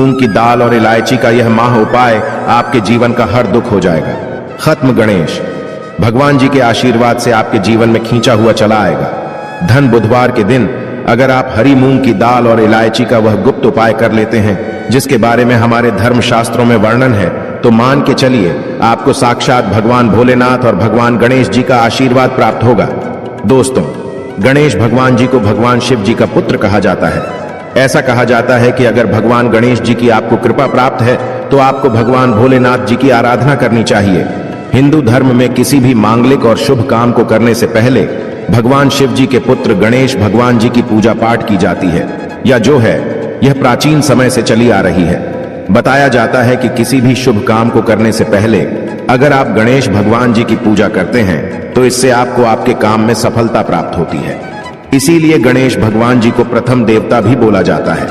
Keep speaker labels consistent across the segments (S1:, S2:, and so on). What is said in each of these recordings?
S1: मूंग की दाल और इलायची का यह माह उपाय आपके जीवन का हर दुख हो जाएगा खत्म। गणेश भगवान जी के आशीर्वाद से आपके जीवन में खींचा हुआ चला आएगा धन। बुधवार के दिन अगर आप हरी मूंग की दाल और इलायची का वह गुप्त उपाय कर लेते हैं जिसके बारे में हमारे धर्म शास्त्रों में वर्णन है, तो मान के चलिए आपको साक्षात भगवान भोलेनाथ और भगवान गणेश जी का आशीर्वाद प्राप्त होगा। दोस्तों, गणेश भगवान जी को भगवान शिव जी का पुत्र कहा जाता है। ऐसा कहा जाता है कि अगर भगवान गणेश जी की आपको कृपा प्राप्त है तो आपको भगवान भोलेनाथ जी की आराधना करनी चाहिए। हिंदू धर्म में किसी भी मांगलिक और शुभ काम को करने से पहले भगवान शिव जी के पुत्र गणेश भगवान जी की पूजा पाठ की जाती है, या जो है यह प्राचीन समय से चली आ रही है। बताया जाता है कि किसी भी शुभ काम को करने से पहले अगर आप गणेश भगवान जी की पूजा करते हैं तो इससे आपको आपके काम में सफलता प्राप्त होती है। इसीलिए गणेश भगवान जी को प्रथम देवता भी बोला जाता है।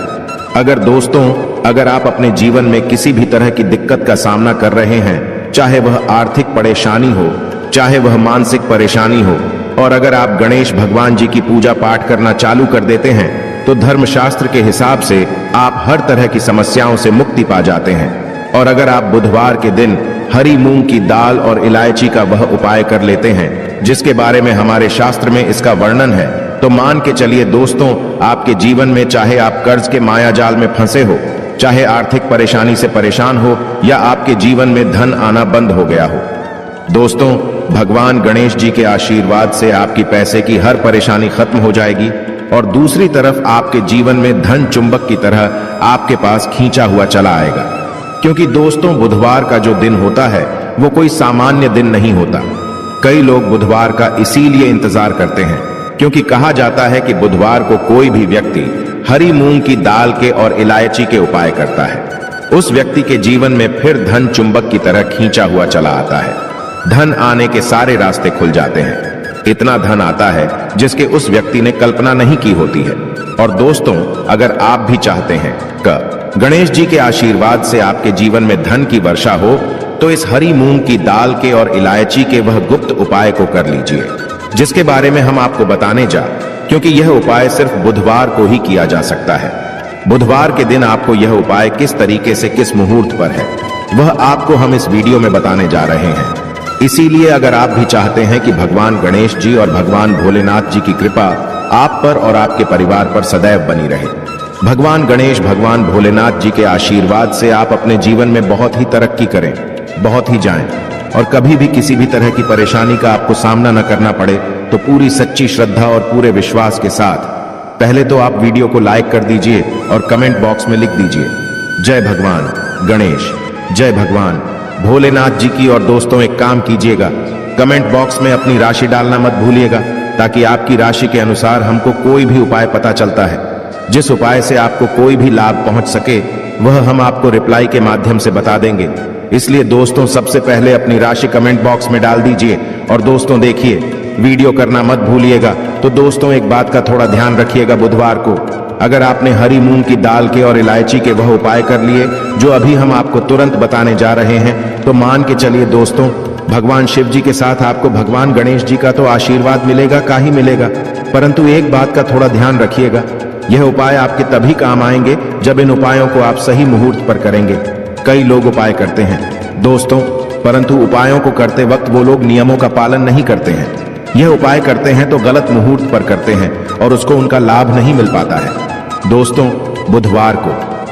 S1: अगर आप अपने जीवन में किसी भी तरह की दिक्कत का सामना कर रहे हैं, चाहे वह आर्थिक परेशानी हो, चाहे वह मानसिक परेशानी हो, और अगर आप गणेश भगवान जी की पूजा पाठ करना चालू कर देते हैं तो धर्मशास्त्र के हिसाब से आप हर तरह की समस्याओं से मुक्ति पा जाते हैं। और अगर आप बुधवार के दिन हरी मूंग की दाल और इलायची का वह उपाय कर लेते हैं जिसके बारे में हमारे शास्त्र में इसका वर्णन है, तो मान के चलिए दोस्तों, आपके जीवन में चाहे आप कर्ज के माया जाल में फंसे हो, चाहे आर्थिक परेशानी से परेशान हो, या आपके जीवन में धन आना बंद हो गया हो, दोस्तों भगवान गणेश जी के आशीर्वाद से आपकी पैसे की हर परेशानी खत्म हो जाएगी और दूसरी तरफ आपके जीवन में धन चुंबक की तरह आपके पास खींचा हुआ चला आएगा। क्योंकि दोस्तों, बुधवार का जो दिन होता है वो कोई सामान्य दिन नहीं होता। कई लोग बुधवार का इसीलिए इंतजार करते हैं क्योंकि कहा जाता है कि बुधवार को कोई भी व्यक्ति हरी मूंग की दाल के और इलायची के उपाय करता है, उस व्यक्ति के जीवन में फिर धन चुंबक की तरह खींचा हुआ चला आता है। धन आने के सारे रास्ते खुल जाते हैं। इतना धन आता है जिसके उस व्यक्ति ने कल्पना नहीं की होती है। और दोस्तों, अगर आप भी चाहते हैं कि गणेश जी के आशीर्वाद से आपके जीवन में धन की वर्षा हो, तो इस हरी मूंग की दाल के और इलायची के वह गुप्त उपाय को कर लीजिए जिसके बारे में हम आपको बताने क्योंकि यह उपाय सिर्फ बुधवार को ही किया जा सकता है। बुधवार के दिन आपको यह उपाय किस तरीके से किस मुहूर्त पर है वह आपको हम इस वीडियो में बताने जा रहे हैं। इसीलिए अगर आप भी चाहते हैं कि भगवान गणेश जी और भगवान भोलेनाथ जी की कृपा आप पर और आपके परिवार पर सदैव बनी रहे, भगवान गणेश भगवान भोलेनाथ जी के आशीर्वाद से आप अपने जीवन में बहुत ही तरक्की करें, बहुत ही जाएं, और कभी भी किसी भी तरह की परेशानी का आपको सामना न करना पड़े, तो पूरी सच्ची श्रद्धा और पूरे विश्वास के साथ पहले तो आप वीडियो को लाइक कर दीजिए और कमेंट बॉक्स में लिख दीजिए जय भगवान गणेश, जय भगवान भोलेनाथ जी की। और दोस्तों, एक काम कीजिएगा, कमेंट बॉक्स में अपनी राशि डालना मत भूलिएगा, ताकि आपकी राशि के अनुसार हमको कोई भी उपाय पता चलता है। जिस उपाय से आपको कोई भी लाभ पहुंच सके वह हम आपको रिप्लाई के माध्यम से बता देंगे। इसलिए दोस्तों, सबसे पहले अपनी राशि कमेंट बॉक्स में डाल दीजिए। और दोस्तों देखिए, वीडियो करना मत भूलिएगा। तो दोस्तों, एक बात का थोड़ा ध्यान रखिएगा, बुधवार को अगर आपने हरी मूंग की दाल के और इलायची के वह उपाय कर लिए जो अभी हम आपको तुरंत बताने जा रहे हैं, तो मान के चलिए दोस्तों, भगवान शिव जी के साथ आपको भगवान गणेश जी का तो आशीर्वाद मिलेगा का ही मिलेगा। परंतु एक बात का थोड़ा ध्यान रखिएगा, यह उपाय आपके तभी काम आएंगे जब इन उपायों को आप सही मुहूर्त पर करेंगे। कई लोग उपाय करते हैं दोस्तों, परंतु उपायों को करते वक्त वो लोग नियमों का पालन नहीं करते हैं। यह उपाय करते हैं तो गलत मुहूर्त पर करते हैं और उसको उनका लाभ नहीं मिल पाता है। दोस्तों, बुधवार को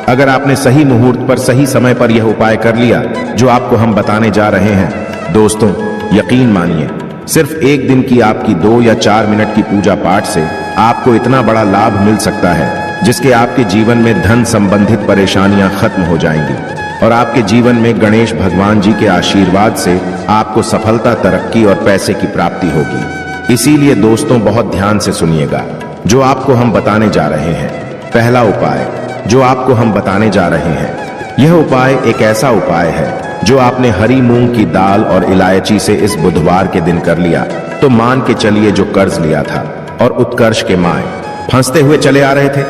S1: अगर आपने सही मुहूर्त पर सही समय पर यह उपाय कर लिया जो आपको हम बताने जा रहे हैं, दोस्तों यकीन मानिए, सिर्फ एक दिन की आपकी 2 या 4 मिनट की पूजा पाठ से आपको इतना बड़ा लाभ मिल सकता है जिसके आपके जीवन में धन संबंधित परेशानियां खत्म हो जाएंगी और आपके जीवन में गणेश भगवान जी के आशीर्वाद से आपको सफलता, तरक्की और पैसे की प्राप्ति होगी। इसीलिए दोस्तों, बहुत ध्यान से सुनिएगा जो आपको हम बताने जा रहे हैं। पहला उपाय जो आपको हम बताने जा रहे हैं, यह उपाय एक ऐसा उपाय है जो आपने हरी मूंग की दाल और इलायची से इस बुधवार के दिन कर लिया, तो मान के चलिए जो कर्ज लिया था और उत्कर्ष के माए फंसते हुए चले आ रहे थे,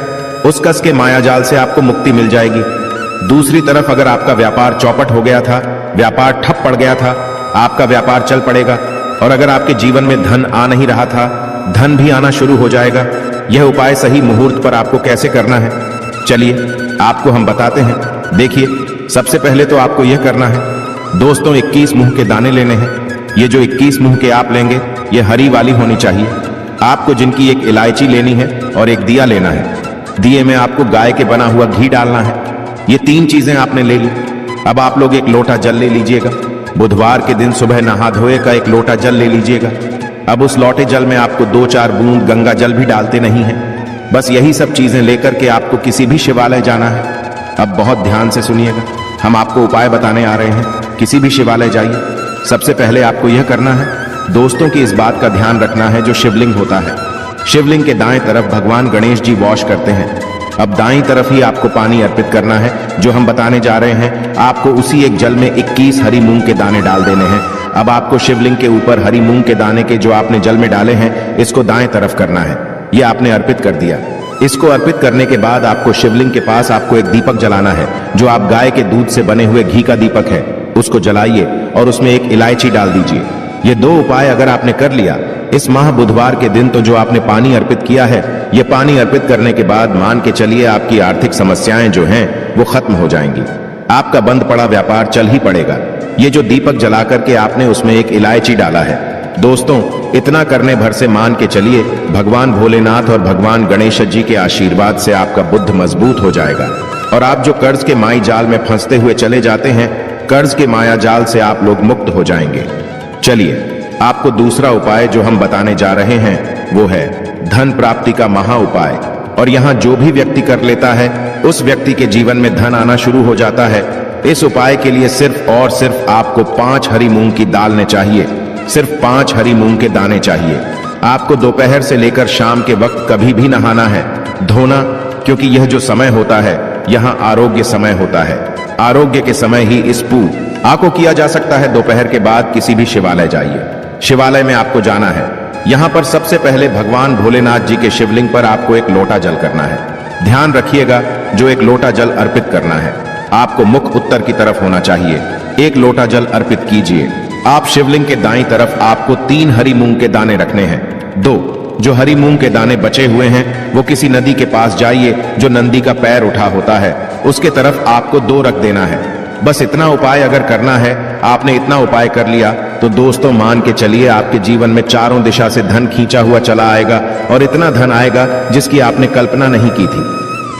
S1: उस कस के माया जाल से आपको मुक्ति मिल जाएगी। दूसरी तरफ अगर आपका व्यापार चौपट हो गया था, व्यापार ठप पड़ गया था, आपका व्यापार चल पड़ेगा। और अगर आपके जीवन में धन आ नहीं रहा था, धन भी आना शुरू हो जाएगा। यह उपाय सही मुहूर्त पर आपको कैसे करना है, चलिए आपको हम बताते हैं। देखिए, सबसे पहले तो आपको यह करना है दोस्तों, 21 मुंह के दाने लेने हैं। ये जो 21 मुंह के आप लेंगे, ये हरी वाली होनी चाहिए। आपको जिनकी एक इलायची लेनी है और एक दिया लेना है। दिए में आपको गाय के बना हुआ घी डालना है। ये 3 चीजें आपने ले ली। अब आप लोग एक लोटा जल ले लीजिएगा। बुधवार के दिन सुबह नहा धोए का एक लोटा जल ले लीजिएगा। अब उस लोटे जल में आपको 2-4 बूंद गंगा जल भी डालते नहीं है। बस यही सब चीजें लेकर के आपको किसी भी शिवालय जाना है। अब बहुत ध्यान से सुनिएगा, हम आपको उपाय बताने आ रहे हैं। किसी भी शिवालय जाइए, सबसे पहले आपको यह करना है दोस्तों की इस बात का ध्यान रखना है, जो शिवलिंग होता है, शिवलिंग के दाएं तरफ भगवान गणेश जी वॉश करते हैं। अब दाईं तरफ ही आपको पानी अर्पित करना है। जो हम बताने जा रहे हैं, आपको उसी एक जल में 21 हरी मूंग के दाने डाल देने हैं। अब आपको शिवलिंग के ऊपर हरी मूंग के दाने के जो आपने जल में डाले हैं, इसको दाएं तरफ करना है। ये आपने अर्पित कर दिया। इसको अर्पित करने के बाद आपको शिवलिंग के पास आपको एक दीपक जलाना है, जो आप गाय के दूध से बने हुए घी का दीपक है। उसको जलाइए और उसमें एक इलायची डाल दीजिए। ये 2 उपाय अगर आपने कर लिया इस माह बुधवार के दिन, तो जो आपने पानी अर्पित किया है, ये पानी अर्पित करने के बाद मान के चलिए आपकी आर्थिक समस्याएं जो हैं वो खत्म हो जाएंगी। आपका बंद पड़ा व्यापार चल ही पड़ेगा। ये जो दीपक जला करके आपने उसमें एक इलायची डाला है दोस्तों, इतना करने भर से मान के चलिए भगवान भोलेनाथ और भगवान गणेश जी के आशीर्वाद से आपका बुद्ध मजबूत हो जाएगा। और आप जो कर्ज के माई जाल में फंसते हुए चले जाते हैं, कर्ज के माया जाल से आप लोग मुक्त हो जाएंगे। चलिए, आपको दूसरा उपाय जो हम बताने जा रहे हैं वो है धन प्राप्ति का महा उपाय। और यहाँ जो भी व्यक्ति कर लेता है, उस व्यक्ति के जीवन में धन आना शुरू हो जाता है। इस उपाय के लिए सिर्फ और सिर्फ आपको 5 हरी मूंग की दाल चाहिए। सिर्फ 5 हरी मूंग के दाने चाहिए। आपको दोपहर से लेकर शाम के वक्त कभी भी नहाना है, धोना, क्योंकि यह जो समय होता है, यहाँ आरोग्य समय होता है। आरोग्य के समय ही इस पूजा को किया जा सकता है। दोपहर के बाद किसी भी शिवालय जाइए। शिवालय में आपको जाना है। यहाँ पर सबसे पहले भगवान भोलेनाथ जी के शिवलिंग पर आपको एक लोटा जल करना है। ध्यान रखिएगा, जो एक लोटा जल अर्पित करना है, आपको मुख उत्तर की तरफ होना चाहिए। एक लोटा जल अर्पित कीजिए। आप शिवलिंग के दाईं तरफ आपको 3 हरी मूंग के दाने रखने हैं। 2 जो हरी मूंग के दाने बचे हुए हैं, वो किसी नदी के पास जाइए, जो नंदी का पैर उठा होता है, उसके तरफ आपको 2 रख देना है। बस इतना उपाय अगर करना है, आपने इतना उपाय कर लिया, तो दोस्तों मान के चलिए आपके जीवन में चारों दिशा से धन खींचा हुआ चला आएगा। और इतना धन आएगा जिसकी आपने कल्पना नहीं की थी।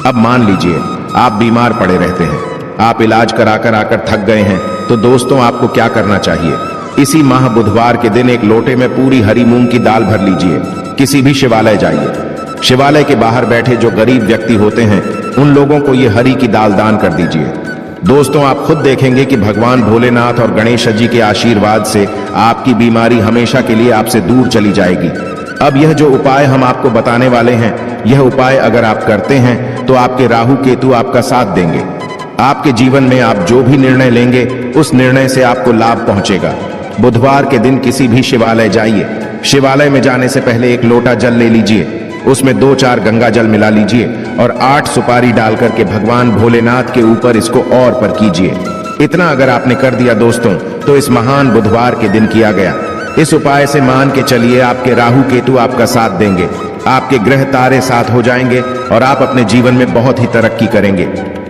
S1: अब मान लीजिए आप बीमार पड़े रहते हैं, आप इलाज कराकर आकर थक गए हैं, तो दोस्तों आपको क्या करना चाहिए? इसी माह बुधवार के दिन एक लोटे में पूरी हरी मूंग की दाल भर लीजिए। किसी भी शिवालय जाइए। शिवालय के बाहर बैठे जो गरीब व्यक्ति होते हैं, उन लोगों को ये हरी की दाल दान कर दीजिए। दोस्तों, आप खुद देखेंगे कि भगवान भोलेनाथ और गणेश जी के आशीर्वाद से आपकी बीमारी हमेशा के लिए आपसे दूर चली जाएगी। अब यह जो उपाय हम आपको बताने वाले हैं, यह उपाय अगर आप करते हैं तो आपके राहु केतु आपका साथ देंगे। आपके जीवन में आप जो भी निर्णय लेंगे, उस निर्णय से आपको लाभ पहुंचेगा। बुधवार के दिन किसी भी शिवालय जाइए। शिवालय में जाने से पहले एक लोटा जल ले लीजिए, उसमें 2-4 गंगा जल मिला लीजिए और 8 सुपारी डाल करके भगवान भोलेनाथ के ऊपर इसको और पर कीजिए। इतना अगर आपने कर दिया दोस्तों, तो इस महान बुधवार के दिन किया गया इस उपाय से मान के चलिए आपके राहु केतु आपका साथ देंगे, आपके ग्रह तारे साथ हो जाएंगे और आप अपने जीवन में बहुत ही तरक्की करेंगे।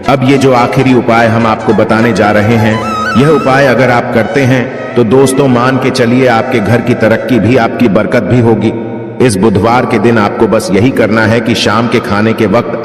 S1: अब ये जो आखिरी उपाय हम आपको बताने जा रहे हैं, यह उपाय अगर आप करते हैं तो दोस्तों मान के चलिए आपके घर की तरक्की भी, आपकी बरकत भी होगी। इस बुधवार के दिन आपको बस यही करना है कि शाम के खाने के वक्त